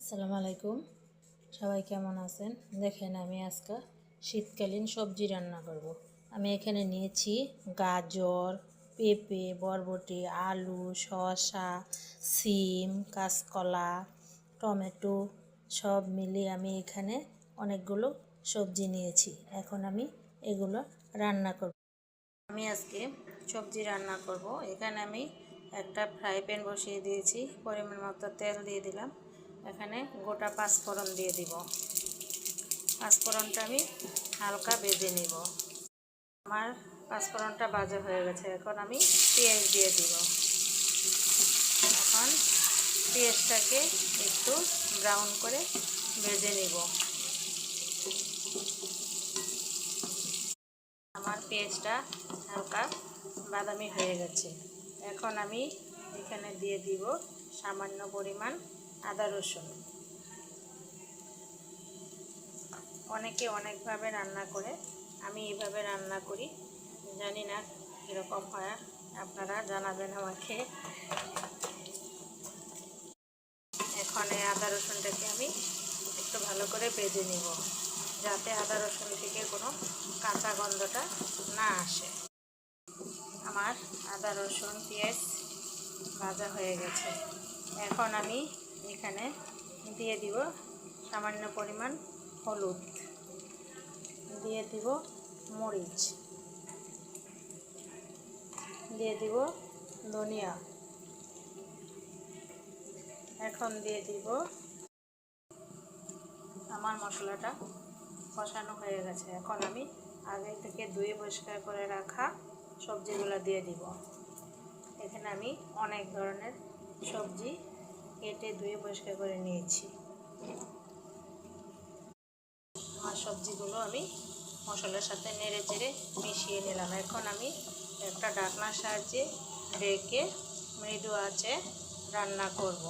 আসসালামু আলাইকুম। সবাই কেমন আছেন? দেখেন আমি আজকে শীতকালীন সবজি রান্না করব। আমি এখানে নিয়েছি গাজর, পেঁপে, বরবটি, আলু, শসা, সিম, কাঁচকলা, টমেটো সব মিলিয়ে আমি এখানে অনেকগুলো সবজি নিয়েছি। এখন আমি এগুলো রান্না করব। আমি আজকে সবজি রান্না করব। এখানে আমি একটা ফ্রাই প্যান বসিয়ে দিয়েছি, পরিমাণ মতো তেল দিয়ে দিলাম। এখানে গোটা পাঁচফোড়ন দিয়ে দিব। পাঁচফোড়নটা আমি হালকা ভেজে নিব। আমার পাঁচফোড়নটা ভাজা হয়ে গেছে, এখন আমি পেঁয়াজ দিয়ে দিব। এখন পেঁয়াজটাকে একটু ব্রাউন করে ভেজে নিব। আমার পেঁয়াজটা হালকা বাদামি হয়ে গেছে। এখন আমি এখানে দিয়ে দিব সামান্য পরিমাণ আদা রসুন। অনেকে অনেকভাবে রান্না করে, আমি এইভাবে রান্না করি। জানি না কীরকম হয়, আপনারা জানাবেন আমাকে। এখন এই আদা রসুনটাকে আমি একটু ভালো করে ভেজে নিব, যাতে আদা রসুন থেকে কোনো কাঁচা গন্ধটা না আসে। আমার আদা রসুন পেঁয়াজ ভাজা হয়ে গেছে। এখন আমি এখানে দিয়ে দিব সামান্য পরিমাণ হলুদ, দিয়ে দিব মরিচ, দিয়ে দিব ধনিয়া, এখন দিয়ে দিব। আমার মশলাটা কষানো হয়ে গেছে। এখন আমি আগে থেকে ধুয়ে পরিষ্কার করে রাখা সবজিগুলো দিয়ে দিব। এখানে আমি অনেক ধরনের সবজি কেটে ধুয়ে পরিষ্কার করে নিয়েছি। আমার সবজিগুলো আমি মশলার সাথে নেড়ে চেড়ে মিশিয়ে নিলাম। এখন আমি একটা ঢাকনার সাহায্যে ঢেকে মৃদু আঁচে রান্না করব।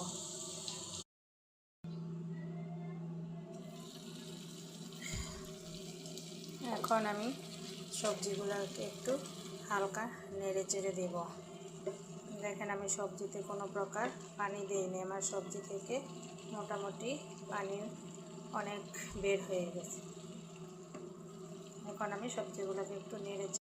এখন আমি সবজিগুলোকে একটু হালকা নেড়ে চেড়ে দেব। দেখেন আমি সবজিতে কোনো প্রকার পানি দিইনি। আমার সবজি থেকে মোটামুটি পানি অনেক বের হয়ে গেছে। এখন আমি সবজিগুলোকে একটু নেড়ে